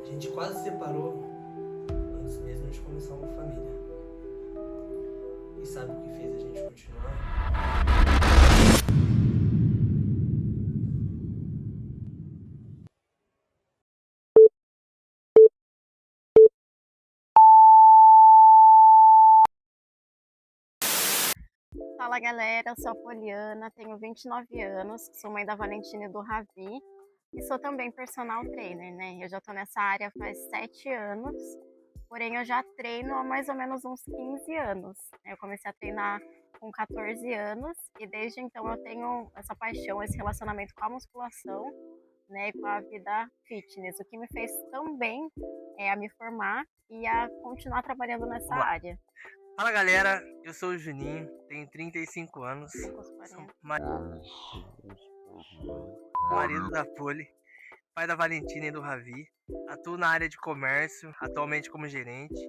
A gente quase se separou antes mesmo de começar uma família. E sabe o que fez a gente continuar? Fala galera, eu sou a Poliana, tenho 29 anos, sou mãe da Valentina e do Ravi e sou também personal trainer, né? Eu já tô nessa área faz 7 anos, porém eu já treino há mais ou menos uns 15 anos. Eu comecei a treinar com 14 anos e desde então eu tenho essa paixão, esse relacionamento com a musculação, né, e com a vida fitness, o que me fez também a me formar e a continuar trabalhando nessa Vamos lá. área. Fala galera, eu sou o Juninho, tenho 35 anos, sou marido da Poli, pai da Valentina e do Ravi, atuo na área de comércio, atualmente como gerente,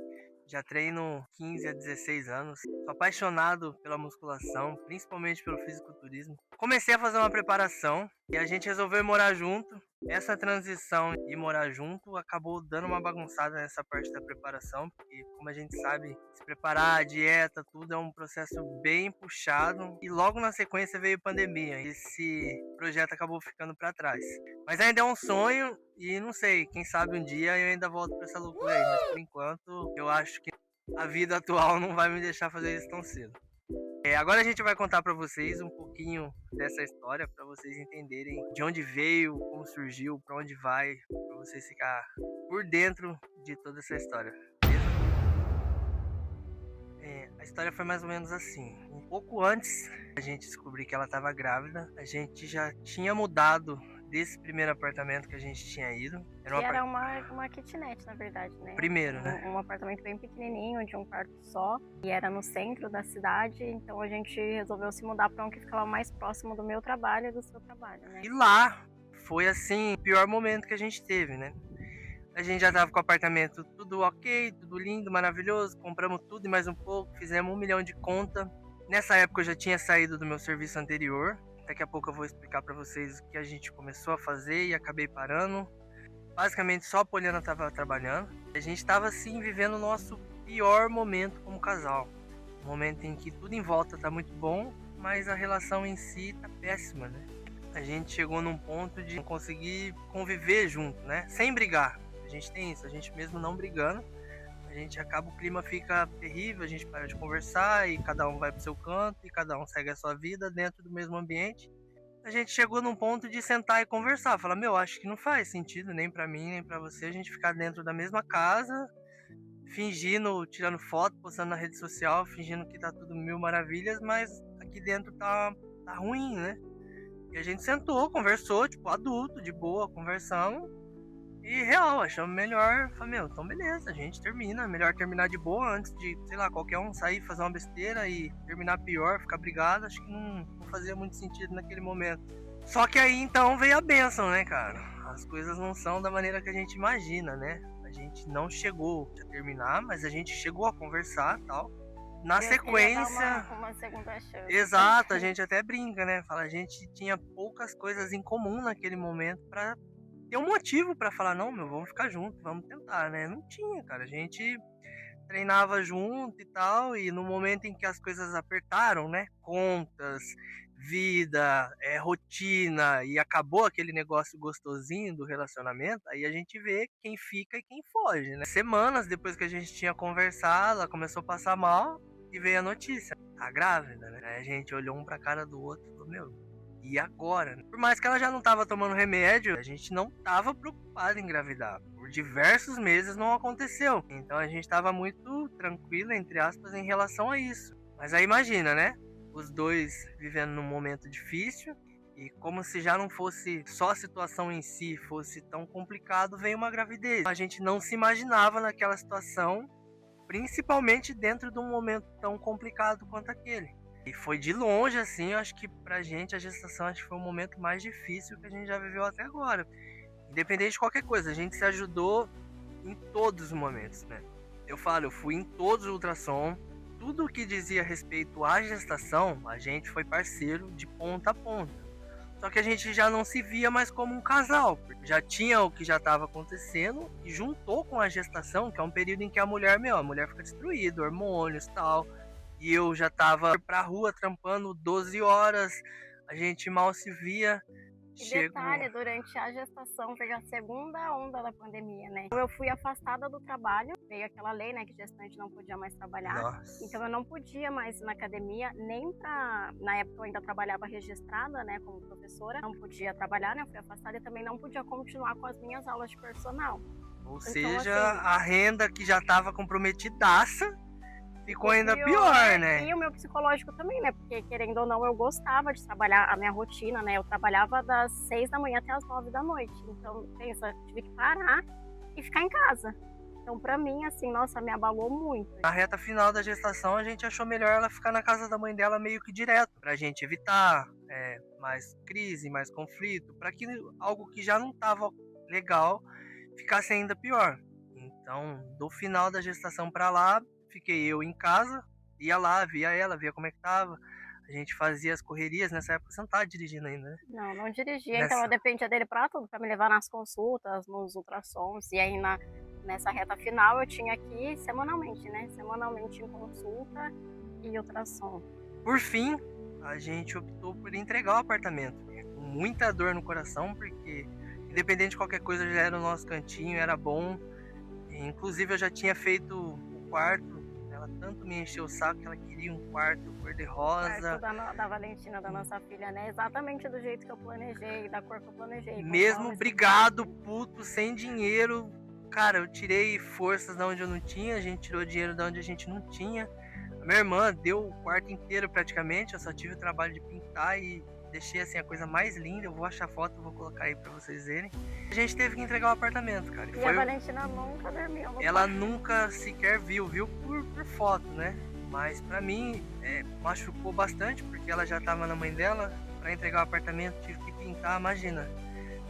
já treino 15 a 16 anos, sou apaixonado pela musculação, principalmente pelo fisiculturismo. Comecei a fazer uma preparação e a gente resolveu ir morar junto. Essa transição de morar junto acabou dando uma bagunçada nessa parte da preparação, porque como a gente sabe, se preparar, a dieta, tudo é um processo bem puxado e logo na sequência veio pandemia. Esse projeto acabou ficando para trás. Mas ainda é um sonho e não sei, quem sabe um dia eu ainda volto para essa loucura aí, mas por enquanto eu acho que a vida atual não vai me deixar fazer isso tão cedo. Agora a gente vai contar para vocês um pouquinho dessa história, para vocês entenderem de onde veio, como surgiu, para onde vai, para vocês ficar por dentro de toda essa história. Beleza? A história foi mais ou menos assim. Um pouco antes da gente descobrir que ela estava grávida, a gente já tinha mudado desse primeiro apartamento que a gente tinha ido. Era uma kitnet, na verdade, né? Primeiro, né? Um apartamento bem pequenininho, de um quarto só. E era no centro da cidade, então a gente resolveu se mudar para um que ficava mais próximo do meu trabalho e do seu trabalho, né? E lá foi, assim, o pior momento que a gente teve, né? A gente já tava com o apartamento tudo ok, tudo lindo, maravilhoso. Compramos tudo e mais um pouco, fizemos 1 milhão de conta. Nessa época eu já tinha saído do meu serviço anterior. Daqui a pouco eu vou explicar para vocês o que a gente começou a fazer e acabei parando. Basicamente só a Poliana tava trabalhando. A gente tava assim vivendo o nosso pior momento como casal. Um momento em que tudo em volta tá muito bom, mas a relação em si tá péssima, né? A gente chegou num ponto de não conseguir conviver junto, né? Sem brigar. A gente tem isso, a gente mesmo não brigando, a gente acaba, o clima fica terrível, a gente para de conversar e cada um vai pro seu canto e cada um segue a sua vida dentro do mesmo ambiente. A gente chegou num ponto de sentar e conversar, falar, meu, acho que não faz sentido nem pra mim, nem pra você, a gente ficar dentro da mesma casa, fingindo, tirando foto, postando na rede social, fingindo que tá tudo mil maravilhas, mas aqui dentro tá ruim, né? E a gente sentou, conversou, tipo, adulto, de boa, conversamos. E real, achamos melhor, falei, meu, então beleza, a gente termina, melhor terminar de boa antes de, sei lá, qualquer um sair, fazer uma besteira e terminar pior, ficar brigado, acho que não fazia muito sentido naquele momento. Só que aí então veio a bênção, né, cara? As coisas não são da maneira que a gente imagina, né? A gente não chegou a terminar, mas a gente chegou a conversar e tal. Na sequência, uma segunda chance. Exato, a gente até brinca, né? Fala, a gente tinha poucas coisas em comum naquele momento pra ter um motivo pra falar, não, meu, vamos ficar junto, vamos tentar, né? Não tinha, cara. A gente treinava junto e tal, e no momento em que as coisas apertaram, né? Contas, vida, rotina, e acabou aquele negócio gostosinho do relacionamento, aí a gente vê quem fica e quem foge, né? Semanas depois que a gente tinha conversado, ela começou a passar mal e veio a notícia, tá grávida, né? Aí a gente olhou um pra cara do outro e falou, meu, e agora? Por mais que ela já não tava tomando remédio, a gente não tava preocupado em engravidar. Por diversos meses não aconteceu. Então a gente tava muito tranquilo, entre aspas, em relação a isso. Mas aí imagina, né? Os dois vivendo num momento difícil. E como se já não fosse só a situação em si fosse tão complicado, veio uma gravidez. A gente não se imaginava naquela situação, principalmente dentro de um momento tão complicado quanto aquele. E foi de longe, assim, eu acho que pra gente a gestação acho que foi o momento mais difícil que a gente já viveu até agora. Independente de qualquer coisa, a gente se ajudou em todos os momentos, né? Eu falo, eu fui em todos os ultrassom, tudo que dizia respeito à gestação, a gente foi parceiro de ponta a ponta. Só que a gente já não se via mais como um casal, porque já tinha o que já estava acontecendo e juntou com a gestação, que é um período em que a mulher fica destruída, hormônios e tal. E eu já tava pra rua trampando 12 horas, a gente mal se via. E Chego. detalhe, durante a gestação veio a segunda onda da pandemia, né? Eu fui afastada do trabalho, veio aquela lei, né, que gestante não podia mais trabalhar. Nossa. Então eu não podia mais ir na academia, nem pra... Na época eu ainda trabalhava registrada, né, como professora. Não podia trabalhar, né, eu fui afastada e também não podia continuar com as minhas aulas de personal. Ou Então, seja, assim, a renda que já tava comprometidaça ficou ainda pior, pior, né? e o meu psicológico também, né? Porque, querendo ou não, eu gostava de trabalhar a minha rotina, né? Eu trabalhava das 6 da manhã até as 9 da noite. Então, pensa, tive que parar e ficar em casa. Então, pra mim, assim, nossa, me abalou muito. Na reta final da gestação, a gente achou melhor ela ficar na casa da mãe dela meio que direto, pra gente evitar mais crise, mais conflito, pra que algo que já não tava legal ficasse ainda pior. Então, do final da gestação pra lá, fiquei eu em casa, ia lá, via ela, via como é que tava. A gente fazia as correrias, nessa época você não tava dirigindo ainda, né? Não, não dirigia, então eu Nessa. dependia dele pra tudo, pra me levar nas consultas, nos ultrassons. E aí, nessa reta final, eu tinha que ir semanalmente, né? Semanalmente em consulta e ultrassom. Por fim, a gente optou por entregar o apartamento. Com muita dor no coração, porque independente de qualquer coisa, já era o nosso cantinho, era bom. Inclusive eu já tinha feito o quarto. Ela tanto me encheu o saco que ela queria um quarto Quarto cor-de-rosa. da Valentina, da nossa filha, né? Exatamente do jeito que eu planejei, da cor que eu planejei. Mesmo brigado, puto, sem dinheiro. Cara, eu tirei forças de onde eu não tinha, a gente tirou dinheiro de onde a gente não tinha. A minha irmã deu o quarto inteiro praticamente, eu só tive o trabalho de pintar e deixei assim a coisa mais linda. Eu vou achar foto, eu vou colocar aí pra vocês verem. A gente teve que entregar o apartamento, cara. E a Valentina nunca dormiu no Ela quarto. nunca sequer viu por foto, né? Mas pra mim machucou bastante, porque ela já tava na mãe dela. Pra entregar o apartamento tive que pintar, imagina.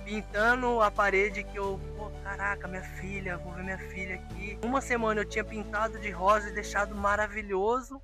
Pintando a parede que eu, pô, caraca, minha filha, vou ver minha filha aqui. Uma semana eu tinha pintado de rosa e deixado maravilhoso.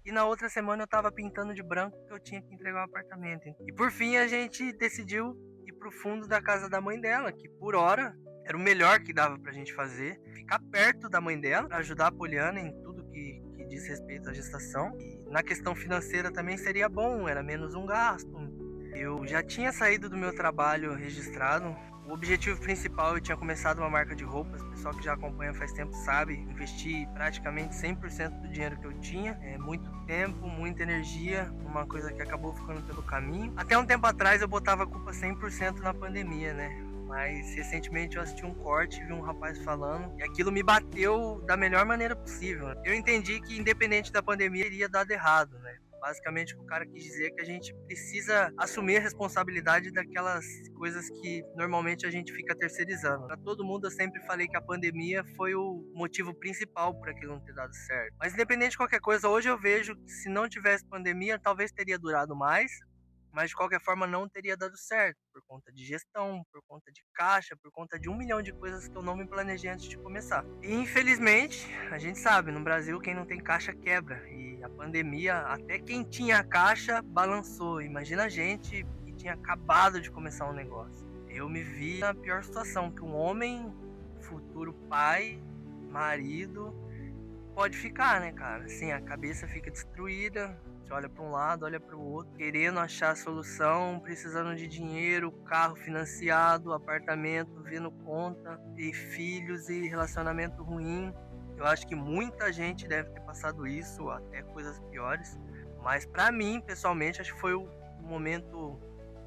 E na outra semana eu tava pintando de branco porque eu tinha que entregar o apartamento. E por fim a gente decidiu ir pro fundo da casa da mãe dela, que por hora era o melhor que dava pra gente fazer. Ficar perto da mãe dela, pra ajudar a Poliana em tudo que diz respeito à gestação. E na questão financeira também seria bom, era menos um gasto. Eu já tinha saído do meu trabalho registrado. O objetivo principal, eu tinha começado uma marca de roupas. O pessoal que já acompanha faz tempo sabe. Investi praticamente 100% do dinheiro que eu tinha. Muito tempo, muita energia. Uma coisa que acabou ficando pelo caminho. Até um tempo atrás eu botava a culpa 100% na pandemia, né? Mas recentemente eu assisti um corte, vi um rapaz falando, e aquilo me bateu da melhor maneira possível. Eu entendi que independente da pandemia iria dar errado, né? Basicamente o cara quis dizer que a gente precisa assumir a responsabilidade daquelas coisas que normalmente a gente fica terceirizando. Para todo mundo eu sempre falei que a pandemia foi o motivo principal para aquilo não ter dado certo. Mas independente de qualquer coisa, hoje eu vejo que se não tivesse pandemia, talvez teria durado mais, mas de qualquer forma não teria dado certo, por conta de gestão, por conta de caixa, por conta de 1 milhão de coisas que eu não me planejei antes de começar. E infelizmente, a gente sabe, no Brasil quem não tem caixa quebra, e a pandemia, até quem tinha caixa balançou. Imagina a gente que tinha acabado de começar um negócio. Eu me vi na pior situação que um homem, futuro pai, marido, pode ficar, né, cara? Assim, a cabeça fica destruída, você olha para um lado, olha para o outro, querendo achar a solução, precisando de dinheiro, carro financiado, apartamento, vendo conta, e filhos e relacionamento ruim. Eu acho que muita gente deve ter passado isso, até coisas piores. Mas para mim, pessoalmente, acho que foi o momento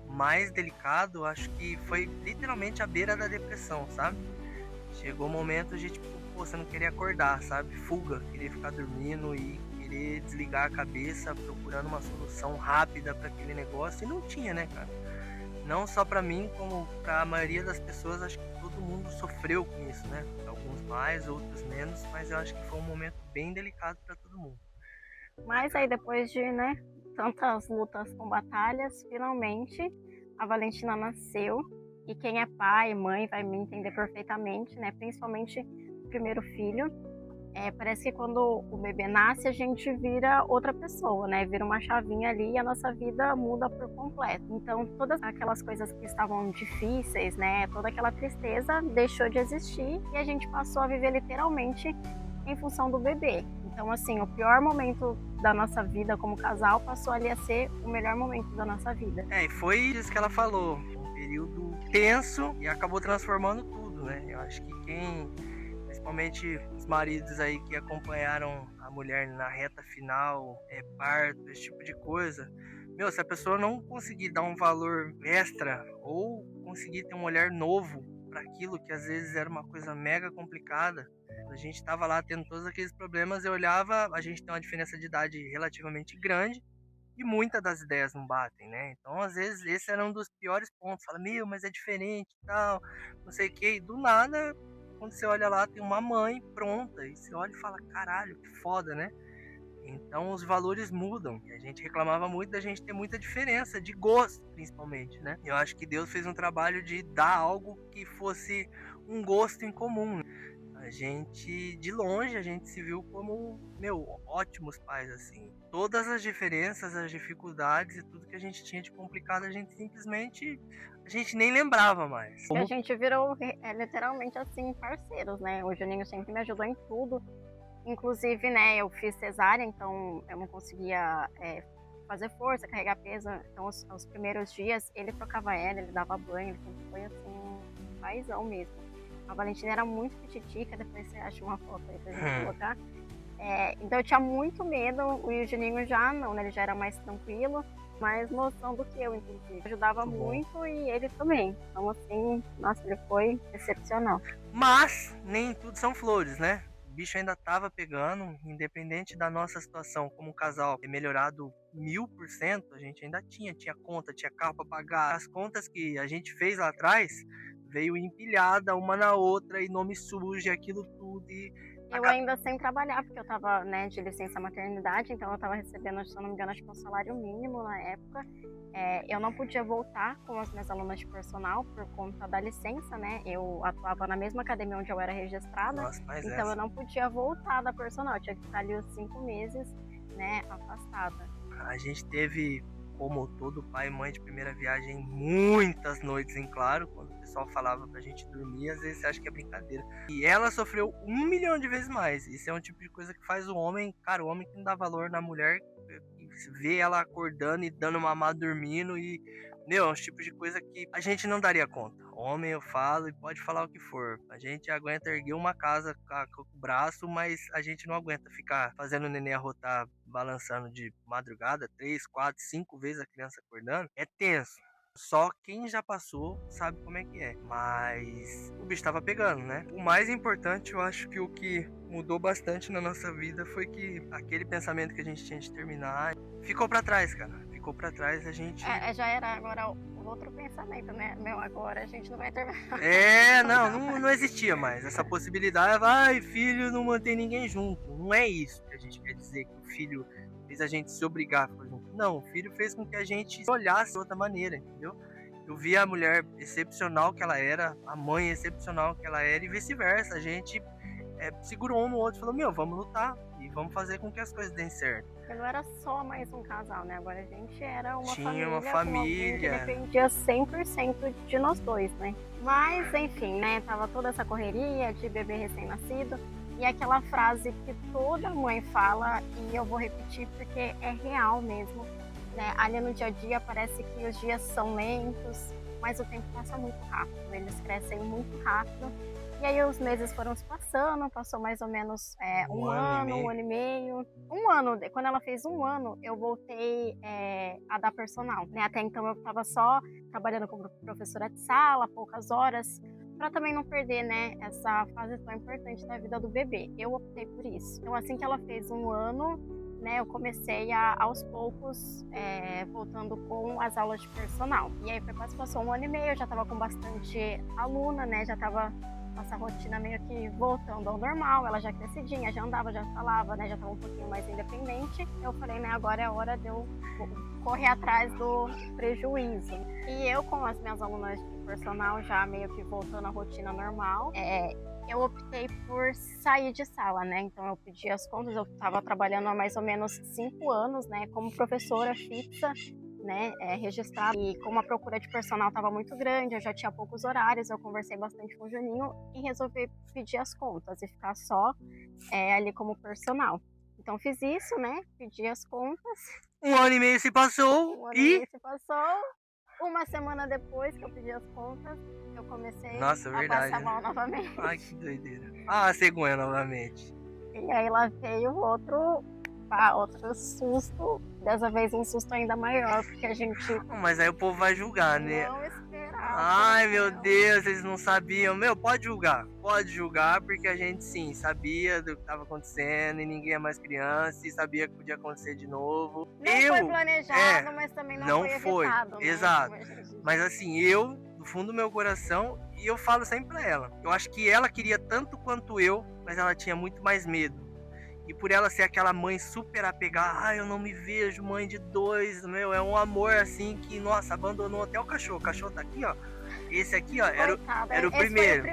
mais delicado. Acho que foi literalmente à beira da depressão, sabe? Chegou o momento de tipo, pô, você não querer acordar, sabe? Fuga, querer ficar dormindo e querer desligar a cabeça procurando uma solução rápida para aquele negócio. E não tinha, né, cara? Não só para mim, como para a maioria das pessoas, acho que todo mundo sofreu com isso, né? Alguns mais, outros menos, mas eu acho que foi um momento bem delicado para todo mundo. Mas aí depois de, né, tantas lutas com batalhas, finalmente a Valentina nasceu. E quem é pai e mãe vai me entender perfeitamente, né? Principalmente o primeiro filho. Parece que quando o bebê nasce, a gente vira outra pessoa, né? Vira uma chavinha ali e a nossa vida muda por completo. Então, todas aquelas coisas que estavam difíceis, né? Toda aquela tristeza deixou de existir e a gente passou a viver literalmente em função do bebê. Então, assim, o pior momento da nossa vida como casal passou ali a ser o melhor momento da nossa vida. E foi isso que ela falou. Um período tenso e acabou transformando tudo, né? Eu acho que principalmente os maridos aí que acompanharam a mulher na reta final, parto, esse tipo de coisa. Se a pessoa não conseguir dar um valor extra ou conseguir ter um olhar novo para aquilo que às vezes era uma coisa mega complicada, a gente tava lá tendo todos aqueles problemas, eu olhava, a gente tem uma diferença de idade relativamente grande e muitas das ideias não batem, né? Então, às vezes, esse era um dos piores pontos. Fala, mas é diferente e tal, não sei o quê. E do nada, quando você olha lá, tem uma mãe pronta. E você olha e fala, caralho, que foda, né? Então, os valores mudam. E a gente reclamava muito da gente ter muita diferença, de gosto, principalmente, né? Eu acho que Deus fez um trabalho de dar algo que fosse um gosto em comum, né? A gente, de longe, a gente se viu como, ótimos pais, assim. Todas as diferenças, as dificuldades e tudo que a gente tinha de complicado, a gente nem lembrava mais. E a gente virou literalmente assim parceiros, né? O Juninho sempre me ajudou em tudo. Inclusive, né, eu fiz cesárea, então eu não conseguia fazer força, carregar peso. Então, os primeiros dias, ele trocava ela, ele dava banho, ele sempre foi assim, um paizão mesmo. A Valentina era muito pititica, depois você acha uma foto aí pra gente colocar. Então eu tinha muito medo, o Juninho já não, né? Ele já era mais tranquilo, mais noção do que eu, inclusive. Ajudava muito e ele também. Então, assim, nossa, ele foi excepcional. Mas nem tudo são flores, né? O bicho ainda tava pegando, independente da nossa situação como casal ter melhorado 1000%, a gente ainda tinha conta, tinha carro pra pagar. As contas que a gente fez lá atrás veio empilhada uma na outra e nome sujo, aquilo tudo. Eu ainda sem trabalhar, porque eu tava, né, de licença maternidade, então eu tava recebendo, se eu não me engano, acho que um salário mínimo na época. Eu não podia voltar com as minhas alunas de personal por conta da licença, né? Eu atuava na mesma academia onde eu era registrada, então eu não podia voltar da personal, eu tinha que ficar ali os 5 meses, né, afastada. A gente teve, como todo pai e mãe de primeira viagem, muitas noites em claro, quando o pessoal falava pra gente dormir, às vezes você acha que é brincadeira. E ela sofreu 1 milhão de vezes mais. Isso é um tipo de coisa que faz o homem que não dá valor na mulher, vê ela acordando e dando mamar dormindo e, é um tipo de coisa que a gente não daria conta. Homem, eu falo e pode falar o que for. A gente aguenta erguer uma casa com o braço, mas a gente não aguenta ficar fazendo o neném arrotar, balançando de madrugada, 3, 4, 5 vezes a criança acordando. É tenso. Só quem já passou sabe como é que é. Mas o bicho tava pegando, né? O mais importante, eu acho que o que mudou bastante na nossa vida foi que aquele pensamento que a gente tinha de terminar ficou pra trás, cara. Ficou pra trás, a gente... já era agora o outro pensamento, né? Agora a gente não vai terminar. Não existia mais. Essa possibilidade, filho não mantém ninguém junto. Não é isso que a gente quer dizer, que o filho fez a gente se obrigar a ficar junto. Não, o filho fez com que a gente olhasse de outra maneira, entendeu? Eu vi a mulher excepcional que ela era, a mãe excepcional que ela era e vice-versa. A gente segurou um no outro e falou, vamos lutar e vamos fazer com que as coisas deem certo. Porque não era só mais um casal, né? Agora a gente era uma família. Uma família que dependia 100% de nós dois, né? Mas, enfim, né? Tava toda essa correria de bebê recém-nascido. E aquela frase que toda mãe fala, e eu vou repetir porque é real mesmo, né? Ali no dia a dia parece que os dias são lentos, mas o tempo passa muito rápido, eles crescem muito rápido. E aí os meses foram se passando, passou mais ou menos um ano e meio. Um ano, quando ela fez 1 ano, eu voltei a dar personal, né? Até então eu estava só trabalhando como professora de sala, poucas horas, para também não perder, né, essa fase tão importante da vida do bebê. Eu optei por isso. Então assim que ela fez 1 ano, né, eu comecei aos poucos voltando com as aulas de personal. E aí quase passou 1 ano e meio, eu já estava com bastante aluna, né, já estava nossa rotina meio que voltando ao normal, ela já crescidinha, já andava, já falava, né, já estava um pouquinho mais independente. Eu falei, né, agora é a hora de eu correr atrás do prejuízo. E eu, com as minhas alunas de personal, já meio que voltando à rotina normal, eu optei por sair de sala, né? Então eu pedi as contas, eu estava trabalhando há mais ou menos 5 anos, né, como professora fixa, né, registrada. E como a procura de personal estava muito grande, eu já tinha poucos horários, eu conversei bastante com o Juninho e resolvi pedir as contas e ficar só ali como personal. Então fiz isso, né? Pedi as contas. 1 ano e meio se passou Um ano e meio se passou. Uma semana depois que eu pedi as contas, eu comecei Nossa, a verdade, passar né? mal novamente. Ai, que doideira. Ah, a cegonha novamente. E aí lá veio outro susto. Dessa vez um susto ainda maior, porque a gente Mas aí o povo vai julgar, né? não esperava. Ai, meu não. Deus, eles não sabiam. Meu, pode julgar, porque a gente sim sabia do que estava acontecendo e ninguém é mais criança e sabia que podia acontecer de novo. Não foi planejado, mas também não foi evitado, né? Exato. Mas assim, eu, do fundo do meu coração, e eu falo sempre pra ela, eu acho que ela queria tanto quanto eu, mas ela tinha muito mais medo. E por ela ser aquela mãe super apegada, eu não me vejo mãe de 2, meu, é um amor assim que, nossa, abandonou até o cachorro. O cachorro tá aqui, ó. Esse aqui, ó, era o primeiro.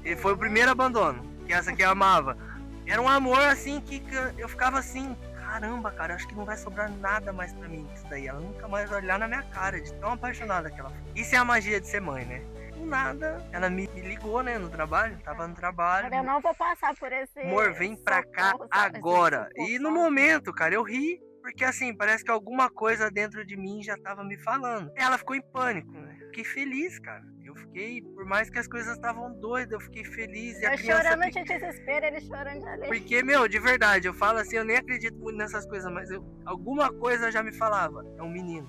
Ele foi o primeiro abandono, que essa aqui eu amava. Era um amor assim que eu ficava assim, caramba, cara, acho que não vai sobrar nada mais pra mim disso daí. Ela nunca mais vai olhar na minha cara, de tão apaixonada que ela foi. Isso é a magia de ser mãe, né? Do nada, ela me ligou, né, no trabalho, tava no trabalho. Eu não vou passar por esse. Amor, vem pra cá agora. E no momento, cara, eu ri, porque assim, parece que alguma coisa dentro de mim já tava me falando. Ela ficou em pânico, né? Fiquei feliz, cara. Eu fiquei, por mais que as coisas estavam doidas, eu fiquei feliz. E a criança chorando de desespero, ele chorando de alegria. Porque, meu, de verdade, eu falo assim, eu nem acredito muito nessas coisas, mas alguma coisa já me falava, é um menino.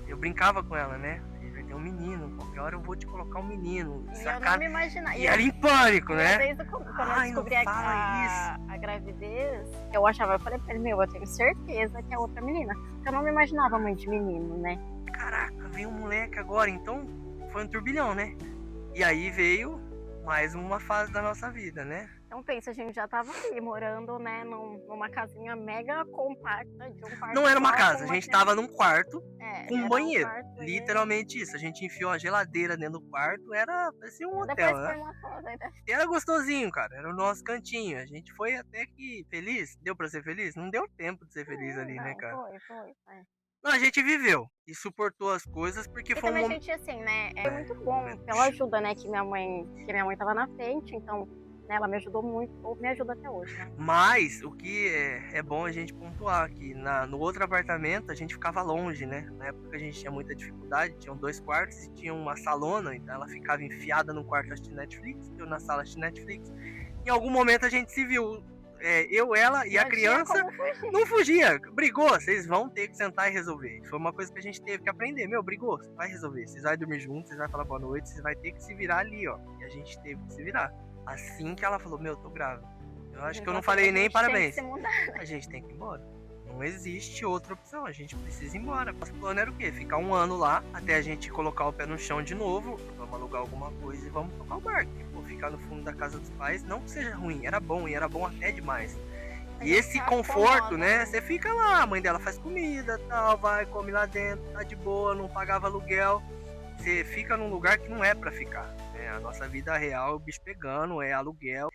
Eu brincava com ela, né? Vai ter um menino, qualquer hora eu vou te colocar um menino. E eu não me imaginava. E ela em pânico, né? Desde quando eu descobri a gravidez, eu falei pra ele, meu, eu tenho certeza que é outra menina. Porque eu não me imaginava mãe de menino, né? Caraca, veio um moleque agora, então foi um turbilhão, né? E aí veio mais uma fase da nossa vida, né? Então pensa, a gente já tava ali, morando, né, numa casinha mega compacta de um quarto. Não era uma casa, a gente tava num quarto com um banheiro. Um literalmente isso. A gente enfiou a geladeira dentro do quarto, parecia um hotel, depois né? foi uma foto, E era gostosinho, cara, era o nosso cantinho. A gente foi até que feliz. Deu pra ser feliz? Não deu tempo de ser feliz ali, né, cara? Foi. Não, a gente viveu e suportou as coisas porque foi também a gente, assim, né, é muito bom pela ajuda, né, que minha mãe tava na frente, então, né, ela me ajudou muito, ou me ajuda até hoje, né? Mas o que é bom a gente pontuar que no outro apartamento a gente ficava longe, né? Na época a gente tinha muita dificuldade, tinham 2 quartos e tinha uma salona, então ela ficava enfiada no quarto assistindo Netflix, eu na sala assistindo Netflix. Em algum momento a gente se viu, eu, ela e a criança não fugia, brigou, vocês vão ter que sentar e resolver. Foi uma coisa que a gente teve que aprender, meu, brigou, você vai resolver, vocês vão dormir juntos, vocês vão falar boa noite, vocês vão ter que se virar ali, ó. E a gente teve que se virar. Assim que ela falou, meu, tô grávida. Eu acho que eu não falei nem parabéns. A gente tem que ir embora. Não existe outra opção, a gente precisa ir embora. Nosso plano era o quê? Ficar 1 ano lá, até a gente colocar o pé no chão de novo, vamos alugar alguma coisa e vamos tocar o barco. Pô, ficar no fundo da casa dos pais, não que seja ruim, era bom, e era bom até demais. E esse conforto, né? Você fica lá, a mãe dela faz comida, tal, vai, come lá dentro, tá de boa, não pagava aluguel. Você fica num lugar que não é pra ficar, né? A nossa vida real, o bicho pegando, é aluguel.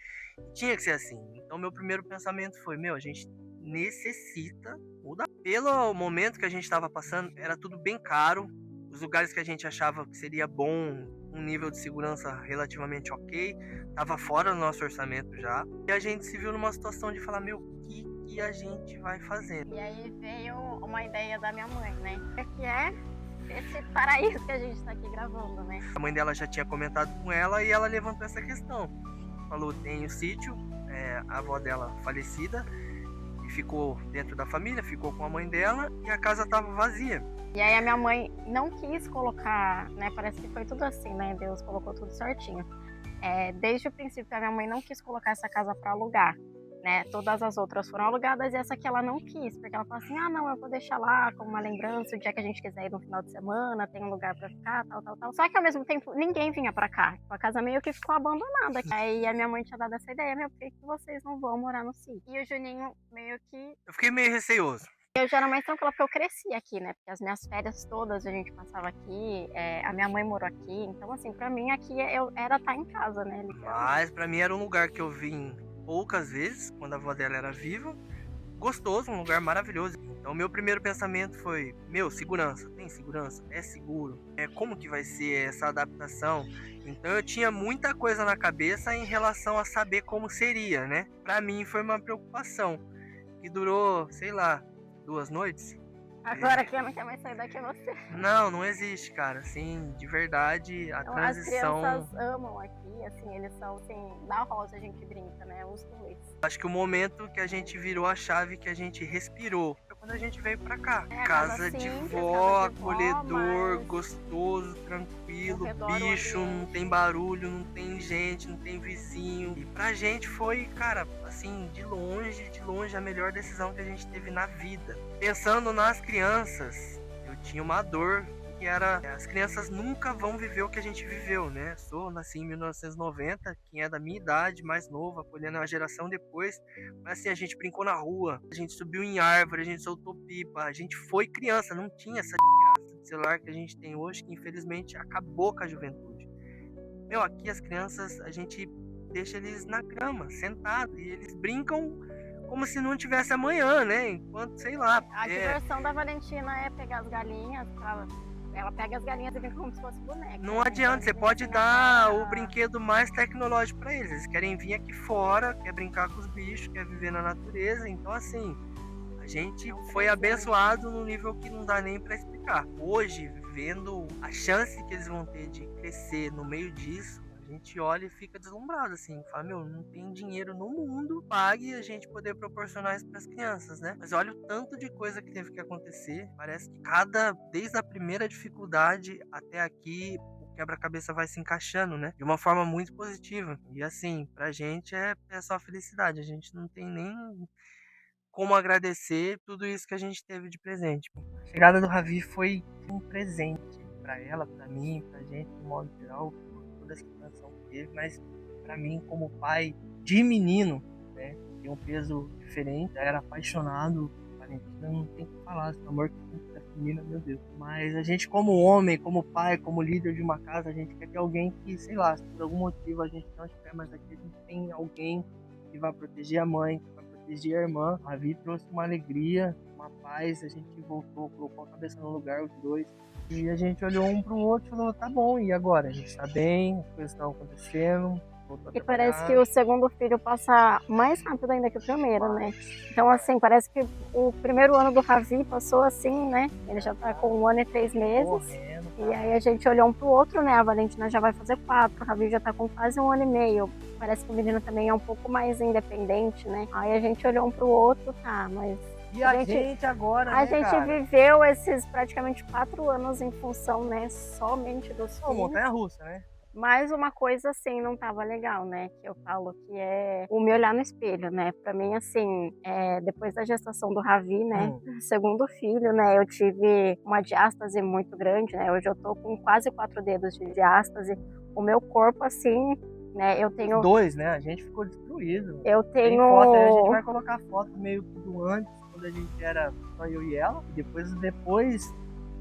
Tinha que ser assim. Então meu primeiro pensamento foi, meu, a gente necessita mudar. Pelo momento que a gente estava passando, era tudo bem caro. Os lugares que a gente achava que seria bom, um nível de segurança relativamente ok, tava fora do nosso orçamento já. E a gente se viu numa situação de falar, meu, o que a gente vai fazer? E aí veio uma ideia da minha mãe, né? Que é esse paraíso que a gente tá aqui gravando, né? A mãe dela já tinha comentado com ela e ela levantou essa questão. Falou, tem o sítio, a avó dela falecida, e ficou dentro da família, ficou com a mãe dela e a casa tava vazia. E aí a minha mãe não quis colocar, né? Parece que foi tudo assim, né? Deus colocou tudo certinho. Desde o princípio a minha mãe não quis colocar essa casa para alugar, né? Todas as outras foram alugadas e essa aqui ela não quis, porque ela falou assim, não, eu vou deixar lá como uma lembrança, o dia que a gente quiser ir no final de semana, tem um lugar para ficar, tal. Só que ao mesmo tempo ninguém vinha para cá, a casa meio que ficou abandonada. Aí a minha mãe tinha dado essa ideia, por que vocês não vão morar no sítio? E o Juninho meio que... Eu fiquei meio receoso. Eu já era mais tranquila porque eu cresci aqui, né? Porque as minhas férias todas a gente passava aqui, a minha mãe morou aqui, então assim, pra mim aqui eu era estar em casa, né? Literalmente. Mas pra mim era um lugar que eu vim poucas vezes, quando a avó dela era viva. Gostoso, um lugar maravilhoso. Então meu primeiro pensamento foi, segurança, tem segurança? É seguro? Como que vai ser essa adaptação? Então eu tinha muita coisa na cabeça em relação a saber como seria, né? Pra mim foi uma preocupação que durou, sei lá, 2 noites. Agora que eu não quero mais sair daqui é você. Não existe, cara. Assim, de verdade, a Então, as transição. crianças amam aqui, assim, eles são assim, da rosa a gente brinca, né? Os dois. Acho que o momento que a gente virou a chave, que a gente respirou, foi quando a gente veio pra cá. É, casa de simples, vó, casa de vó, acolhedor, mas gostoso, tranquilo, ao redor o bicho, não ambiente. tem barulho, não tem gente, não tem vizinho. E pra gente foi, cara, assim, de longe, a melhor decisão que a gente teve na vida. Pensando nas crianças, eu tinha uma dor que era, as crianças nunca vão viver o que a gente viveu, né? Nasci em 1990, quem é da minha idade, mais novo, acolhendo a geração depois, mas assim, a gente brincou na rua, a gente subiu em árvore, a gente soltou pipa, a gente foi criança, não tinha essa desgraça de celular que a gente tem hoje, que infelizmente acabou com a juventude. Aqui as crianças, a gente deixa eles na grama, sentados, e eles brincam como se não tivesse amanhã, né? Enquanto, sei lá. A diversão da Valentina é pegar as galinhas, ela pega as galinhas e brinca como se fosse boneca. Não adianta, você pode dar o brinquedo mais tecnológico para eles. Eles querem vir aqui fora, quer brincar com os bichos, quer viver na natureza. Então, assim, a gente foi abençoado no nível que não dá nem para explicar. Hoje, vendo a chance que eles vão ter de crescer no meio disso, a gente olha e fica deslumbrado, assim, fala, não tem dinheiro no mundo, pague a gente poder proporcionar isso para as crianças, né? Mas olha o tanto de coisa que teve que acontecer, parece que desde a primeira dificuldade até aqui, o quebra-cabeça vai se encaixando, né? De uma forma muito positiva. E assim, pra gente é só felicidade, a gente não tem nem como agradecer tudo isso que a gente teve de presente. A chegada do Ravi foi um presente para ela, para mim, pra gente, de modo geral, por toda a situação que teve, mas para mim, como pai de menino, né, tem um peso diferente. Eu era apaixonado, Valentina, não tem o que falar, esse amor que tem essa menina, meu Deus. Mas a gente, como homem, como pai, como líder de uma casa, a gente quer ter alguém que, sei lá, se por algum motivo a gente não estiver mais aqui, a gente tem alguém que vai proteger a mãe, proteger a irmã. A Ravi trouxe uma alegria, uma paz, a gente voltou, colocou a cabeça no lugar, os dois, e a gente olhou um pro outro e falou, tá bom, e agora? A gente tá bem, as coisas estão acontecendo. E parece que o segundo filho passa mais rápido ainda que o primeiro, né? Então, assim, parece que o primeiro ano do Ravi passou assim, né? Ele já tá com 1 ano e 3 meses. Correndo, e aí a gente olhou um pro outro, né? A Valentina já vai fazer 4, o Ravi já tá com quase 1 ano e meio. Parece que o menino também é um pouco mais independente, né? Aí a gente olhou um pro outro, tá, mas... E a gente agora, A né, gente cara? viveu esses praticamente 4 anos em função, né, somente dos filhos. Montanha-russa, né? Mas uma coisa, assim, não tava legal, né? Que eu falo que é o me olhar no espelho, né? Pra mim, assim, depois da gestação do Ravi, né? Segundo filho, né? Eu tive uma diástase muito grande, né? Hoje eu tô com quase 4 dedos de diástase. O meu corpo, assim, né? Eu tenho... 2, né? A gente ficou destruído. Eu tenho... Foto, a gente vai colocar foto meio que do antes, quando a gente era só eu e ela. E depois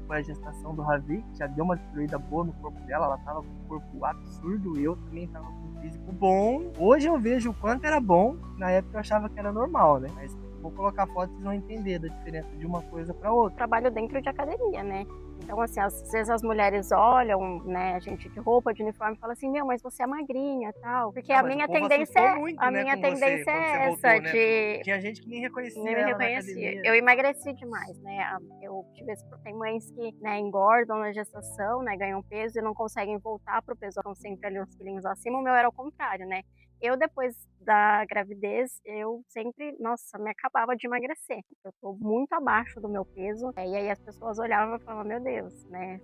foi a gestação do Ravi, que já deu uma destruída boa no corpo dela, ela tava com um corpo absurdo, eu também tava com um físico bom. Hoje eu vejo o quanto era bom, na época eu achava que era normal, né? Mas vou colocar foto, vocês vão entender da diferença de uma coisa para outra. Trabalho dentro de academia, né? Então, assim, às vezes as mulheres olham, né, a gente de roupa, de uniforme, e falam assim, mas você é magrinha e tal. Porque a minha tendência é essa, né? de... Tinha gente que nem reconhecia Nem me reconhecia. Eu emagreci demais, né? Eu tive tem mães que, né, engordam na gestação, né, ganham peso e não conseguem voltar pro peso, estão sempre ali uns quilinhos acima. O meu era o contrário, né? Eu, depois da gravidez, eu sempre, nossa, me acabava de emagrecer. Eu tô muito abaixo do meu peso. E aí as pessoas olhavam e falavam, meu Deus, né?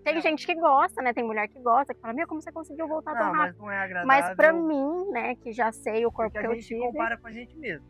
Tem gente que gosta, né? Tem mulher que gosta, que fala, como você conseguiu voltar tão rápido? Mas não é agradável. Mas pra mim, né, que já sei o corpo que eu tive... a gente compara com a gente mesmo.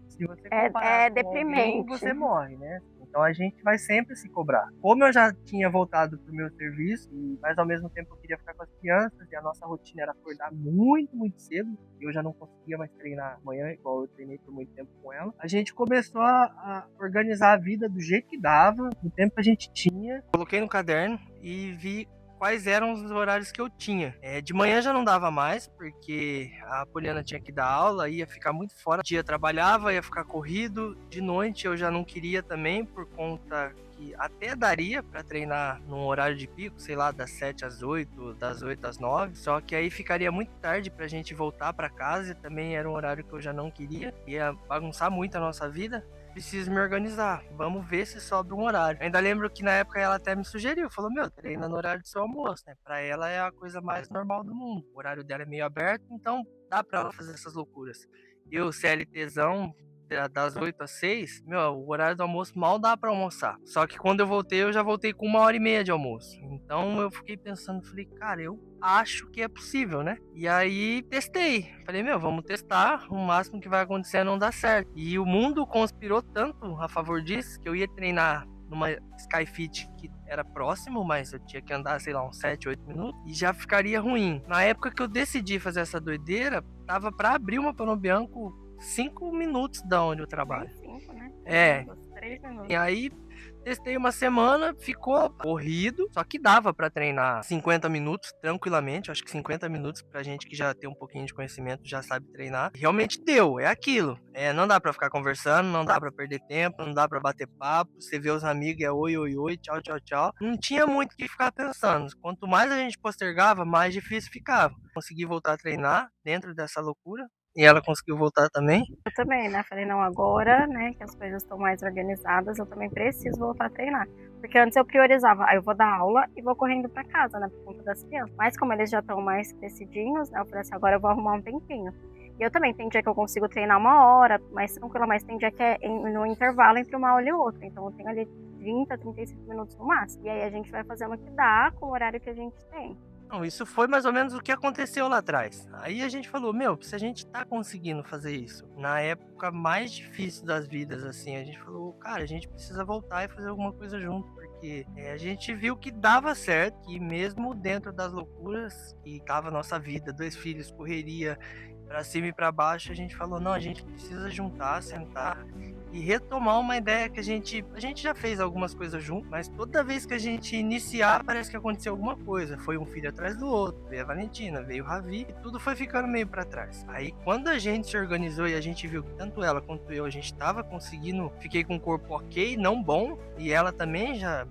Se você comparar com deprimente. alguém, você morre, né? Então a gente vai sempre se cobrar. Como eu já tinha voltado pro meu serviço, mas ao mesmo tempo eu queria ficar com as crianças, e a nossa rotina era acordar muito, muito cedo, e eu já não conseguia mais treinar amanhã, igual eu treinei por muito tempo com ela. A gente começou a organizar a vida do jeito que dava, no tempo que a gente tinha. Coloquei no caderno e vi quais eram os horários que eu tinha. De manhã já não dava mais, porque a Poliana tinha que dar aula, ia ficar muito fora. Dia trabalhava, ia ficar corrido. De noite eu já não queria também, por conta que até daria para treinar num horário de pico, sei lá, das 7 às 8, das 8 às 9. Só que aí ficaria muito tarde pra gente voltar para casa, e também era um horário que eu já não queria. Ia bagunçar muito a nossa vida. Preciso me organizar, vamos ver se sobra um horário. Ainda lembro que na época ela até me sugeriu, falou, meu, treina no horário do seu almoço, né? Pra ela é a coisa mais normal do mundo. O horário dela é meio aberto, então dá pra ela fazer essas loucuras. Eu, CLTzão, das 8 às 6, meu, o horário do almoço mal dá pra almoçar. Só que quando eu já voltei com 1h30 de almoço. Então eu fiquei pensando, falei, cara, eu acho que é possível, né? E aí testei. Falei, meu, vamos testar. O máximo que vai acontecer é não dar certo. E o mundo conspirou tanto a favor disso que eu ia treinar numa Skyfit que era próximo, mas eu tinha que andar, sei lá, uns 7, 8 minutos e já ficaria ruim. Na época que eu decidi fazer essa doideira, tava pra abrir uma Panobianco 5 minutos da onde eu trabalho. 5, né? 3 minutos. E aí testei uma semana, ficou corrido, só que dava pra treinar 50 minutos tranquilamente. Acho que 50 minutos pra gente que já tem um pouquinho de conhecimento, já sabe treinar. Realmente deu, é aquilo. Não dá pra ficar conversando, não dá pra perder tempo, não dá pra bater papo. Você vê os amigos, é oi, oi, oi, tchau, tchau, tchau. Não tinha muito o que ficar pensando. Quanto mais a gente postergava, mais difícil ficava. Consegui voltar a treinar dentro dessa loucura. E ela conseguiu voltar também? Eu também, né? Falei, não, agora, né, que as coisas estão mais organizadas, eu também preciso voltar a treinar. Porque antes eu priorizava, eu vou dar aula e vou correndo pra casa, né, por conta das crianças. Mas como eles já estão mais crescidinhos, né, eu falei assim, agora eu vou arrumar um tempinho. E eu também, tem dia que eu consigo treinar 1 hora, mais tranquila, mas tem dia que é no intervalo entre uma aula e outra. Então eu tenho ali 30, 35 minutos no máximo. E aí a gente vai fazendo o que dá com o horário que a gente tem. Não, isso foi mais ou menos o que aconteceu lá atrás. Aí a gente falou, meu, se a gente tá conseguindo fazer isso na época mais difícil das vidas, assim, a gente falou, cara, a gente precisa voltar e fazer alguma coisa junto, porque a gente viu que dava certo, que mesmo dentro das loucuras que tava a nossa vida, 2 filhos, correria, pra cima e pra baixo, a gente falou, não, a gente precisa juntar, sentar e retomar uma ideia que a gente já fez algumas coisas junto, mas toda vez que a gente iniciar, parece que aconteceu alguma coisa. Foi um filho atrás do outro, veio a Valentina, veio o Ravi, e tudo foi ficando meio pra trás. Aí quando a gente se organizou e a gente viu que tanto ela quanto eu, a gente tava conseguindo, fiquei com o corpo ok, não bom, e ela também já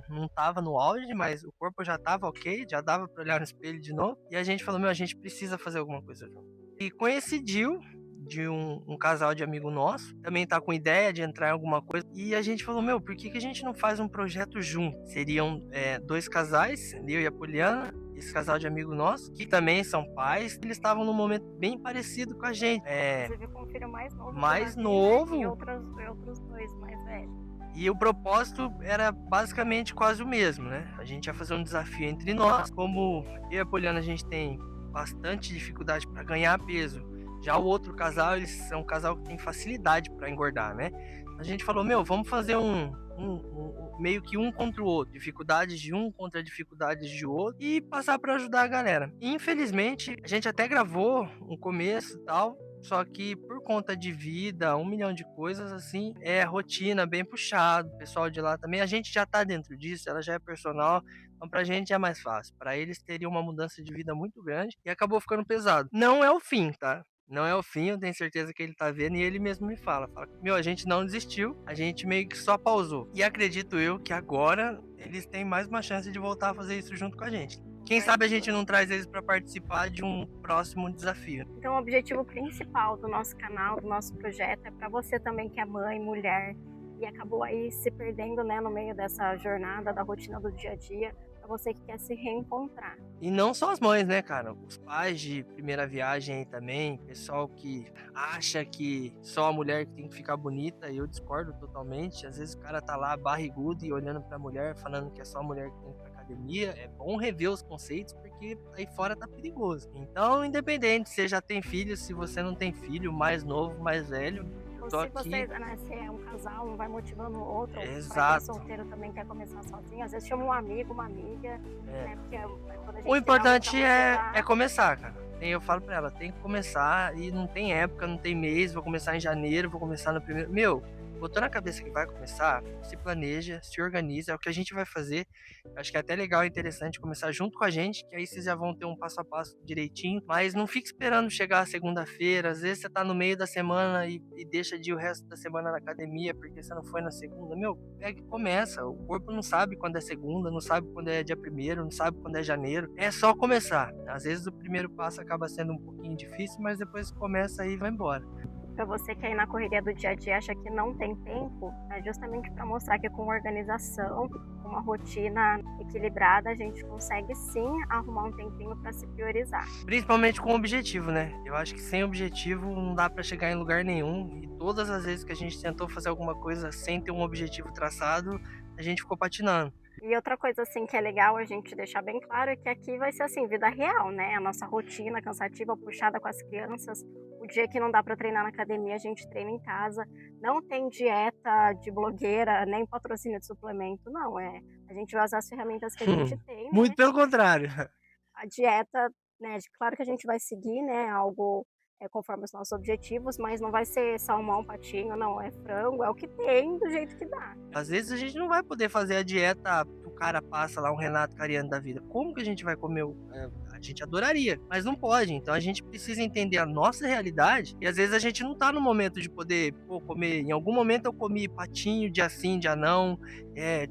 não tava no auge, mas o corpo já tava ok, já dava pra olhar no espelho de novo, e a gente falou, meu, a gente precisa fazer alguma coisa junto. E coincidiu de um casal de amigo nosso, também tá com ideia de entrar em alguma coisa, e a gente falou, meu, por que a gente não faz um projeto junto? Seriam 2 casais, eu e a Poliana, esse casal de amigo nosso, que também são pais, eles estavam num momento bem parecido com a gente. Inclusive com um filho mais novo. Mais novo. E outros 2 mais velhos. E o propósito era basicamente quase o mesmo, né? A gente ia fazer um desafio entre nós. Como eu e a Poliana, a gente tem bastante dificuldade para ganhar peso. Já o outro casal, eles são um casal que tem facilidade para engordar, né? A gente falou, meu, vamos fazer meio que um contra o outro, dificuldades de um contra dificuldades de outro, e passar para ajudar a galera. E, infelizmente, a gente até gravou um começo e tal, só que por conta de vida, 1 milhão de coisas, assim, rotina bem puxado, o pessoal de lá também, a gente já tá dentro disso, ela já é personal, então pra gente é mais fácil. Pra eles teria uma mudança de vida muito grande e acabou ficando pesado. Não é o fim, tá? Não é o fim, eu tenho certeza que ele tá vendo, e ele mesmo me fala, meu, a gente não desistiu, a gente meio que só pausou. E acredito eu que agora eles têm mais uma chance de voltar a fazer isso junto com a gente. Quem sabe a gente não traz eles para participar de um próximo desafio. Então o objetivo principal do nosso canal, do nosso projeto, é para você também que é mãe, mulher, e acabou aí se perdendo, né, no meio dessa jornada, da rotina do dia a dia, você que quer se reencontrar. E não só as mães, né, cara? Os pais de primeira viagem aí também, pessoal que acha que só a mulher que tem que ficar bonita, e eu discordo totalmente. Às vezes o cara tá lá barrigudo e olhando pra mulher, falando que é só a mulher que tem que ir pra academia. É bom rever os conceitos, porque aí fora tá perigoso. Então, independente se você já tem filho, se você não tem filho, mais novo, mais velho, tô se você, aqui. né, se é um casal, um vai motivando o outro, ou pra quem é Exato. solteiro também quer começar sozinho, às vezes chama um amigo, uma amiga, É. né, porque quando a O gente tem alguém pra importante é motivar. começar, cara. Eu falo pra ela, tem que começar e não tem época, não tem mês, vou começar em janeiro, vou começar no primeiro. Meu, botou na cabeça que vai começar, se planeja, se organiza, é o que a gente vai fazer. Acho que é até legal e interessante começar junto com a gente, que aí vocês já vão ter um passo a passo direitinho. Mas não fique esperando chegar a segunda-feira. Às vezes você tá no meio da semana e deixa de ir o resto da semana na academia porque você não foi na segunda. Meu, pega e começa. O corpo não sabe quando é segunda, não sabe quando é dia primeiro, não sabe quando é janeiro. É só começar. Às vezes o primeiro passo acaba sendo um pouquinho difícil, mas depois começa e vai embora. Para você que aí na correria do dia a dia acha que não tem tempo, é justamente para mostrar que com organização, com uma rotina equilibrada, a gente consegue sim arrumar um tempinho para se priorizar. Principalmente com objetivo, né? Eu acho que sem objetivo não dá pra chegar em lugar nenhum. E todas as vezes que a gente tentou fazer alguma coisa sem ter um objetivo traçado, a gente ficou patinando. E outra coisa assim que é legal a gente deixar bem claro é que aqui vai ser assim, vida real, né? A nossa rotina cansativa, puxada com as crianças. O dia que não dá para treinar na academia, a gente treina em casa. Não tem dieta de blogueira, nem patrocínio de suplemento, não. A gente vai usar as ferramentas que a gente tem, Muito né? pelo contrário. A dieta, né, claro que a gente vai seguir, né, algo conforme os nossos objetivos, mas não vai ser salmão, patinho, não, é frango, é o que tem, do jeito que dá. Às vezes a gente não vai poder fazer a dieta que o cara passa lá, um Renato Cariano da vida. Como que a gente vai comer? A gente adoraria, mas não pode. Então a gente precisa entender a nossa realidade e às vezes a gente não tá no momento de poder comer. Em algum momento eu comi patinho, dia sim, dia não.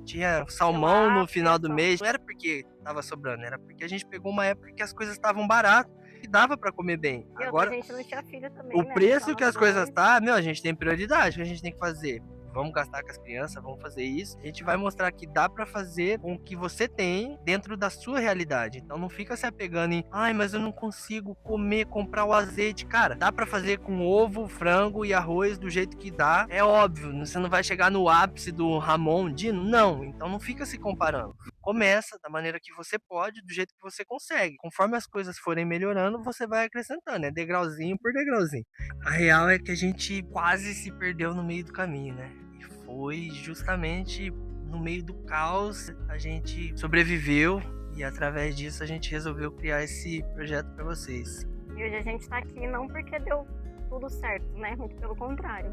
Tinha salmão no final do Tilápia, mês. Não era porque tava sobrando, era porque a gente pegou uma época que as coisas estavam baratas e dava para comer bem. e outra, a Agora, gente não tinha filho também, o né, só preço que nós as coisas dois. tá, meu, a gente tem prioridade, o que a gente tem que fazer? Vamos gastar com as crianças, vamos fazer isso. A gente vai mostrar que dá pra fazer com o que você tem dentro da sua realidade. Então não fica se apegando em, ai, mas eu não consigo comer, comprar o azeite. Cara, dá pra fazer com ovo, frango e arroz do jeito que dá. É óbvio, você não vai chegar no ápice do Ramon Dino, não. Então não fica se comparando. Começa da maneira que você pode, do jeito que você consegue. Conforme as coisas forem melhorando, você vai acrescentando, é degrauzinho por degrauzinho. A real é que a gente quase se perdeu no meio do caminho, né? E foi justamente no meio do caos a gente sobreviveu e através disso a gente resolveu criar esse projeto para vocês. E hoje a gente tá aqui não porque deu tudo certo, né, muito pelo contrário,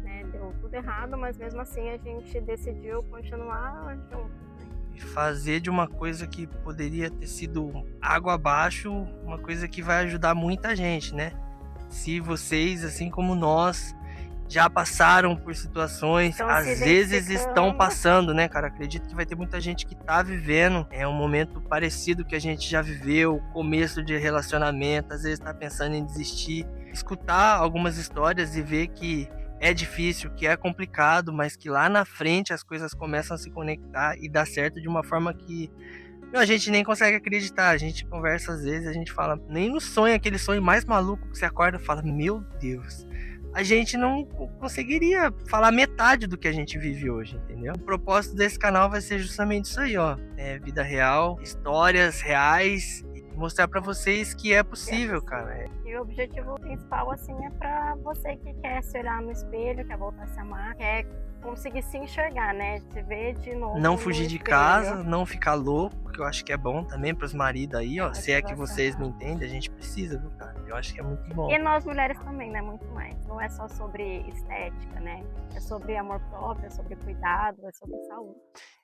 né, deu tudo errado, mas mesmo assim a gente decidiu continuar junto. E fazer de uma coisa que poderia ter sido água abaixo, uma coisa que vai ajudar muita gente, né? Se vocês, assim como nós, já passaram por situações, Estão às se vezes estão identificando. passando, né, cara? Acredito que vai ter muita gente que tá vivendo um momento parecido que a gente já viveu, começo de relacionamento, às vezes tá pensando em desistir. Escutar algumas histórias e ver que é difícil, que é complicado, mas que lá na frente as coisas começam a se conectar e dar certo de uma forma que a gente nem consegue acreditar. A gente conversa às vezes, a gente fala, nem no sonho, aquele sonho mais maluco que você acorda e fala, meu Deus, a gente não conseguiria falar metade do que a gente vive hoje, entendeu? O propósito desse canal vai ser justamente isso aí, ó. Vida real, histórias reais, e mostrar pra vocês que é possível, cara. E o objetivo principal, assim, é pra você que quer se olhar no espelho, quer voltar a se amar, quer conseguir se enxergar, né? Se ver de novo Não no fugir de espelho. casa, não ficar louco, que eu acho que é bom também pros maridos aí, ó. Se é que vocês me Motivacional. entendem, a gente precisa, viu, cara? Eu acho que é muito bom. E nós mulheres também, né? Muito mais. Não é só sobre estética, né? É sobre amor próprio, é sobre cuidado, é sobre saúde.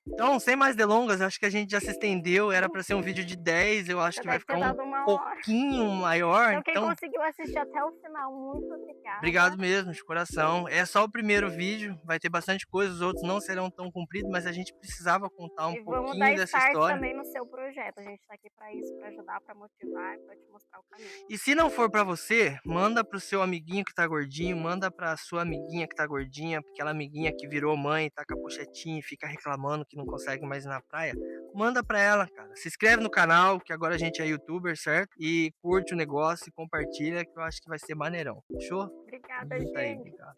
Então, sem mais delongas, acho que a gente já se estendeu. Era pra ser um vídeo de 10, eu acho Já que vai deve ter ficar um dado uma hora. pouquinho maior. Então, quem Então, conseguiu assistir até o final, muito obrigada. obrigado mesmo, de coração. É só o primeiro vídeo, vai ter bastante coisa, os outros não serão tão compridos, mas a gente precisava contar um E vamos dar pouquinho dessa start história. também no seu projeto. A gente tá aqui pra isso, pra ajudar, pra motivar, pra te mostrar o caminho. E se não for pra você, manda pro seu amiguinho que tá gordinho, manda pra sua amiguinha que tá gordinha, aquela amiguinha que virou mãe, tá com a pochetinha e fica reclamando que não consegue mais ir na praia. Manda pra ela, cara. Se inscreve no canal, que agora a gente é youtuber, certo? E curte o negócio e compartilha, que eu acho que vai ser maneirão. Fechou? Obrigada, Tamo junto aí, gente. obrigado.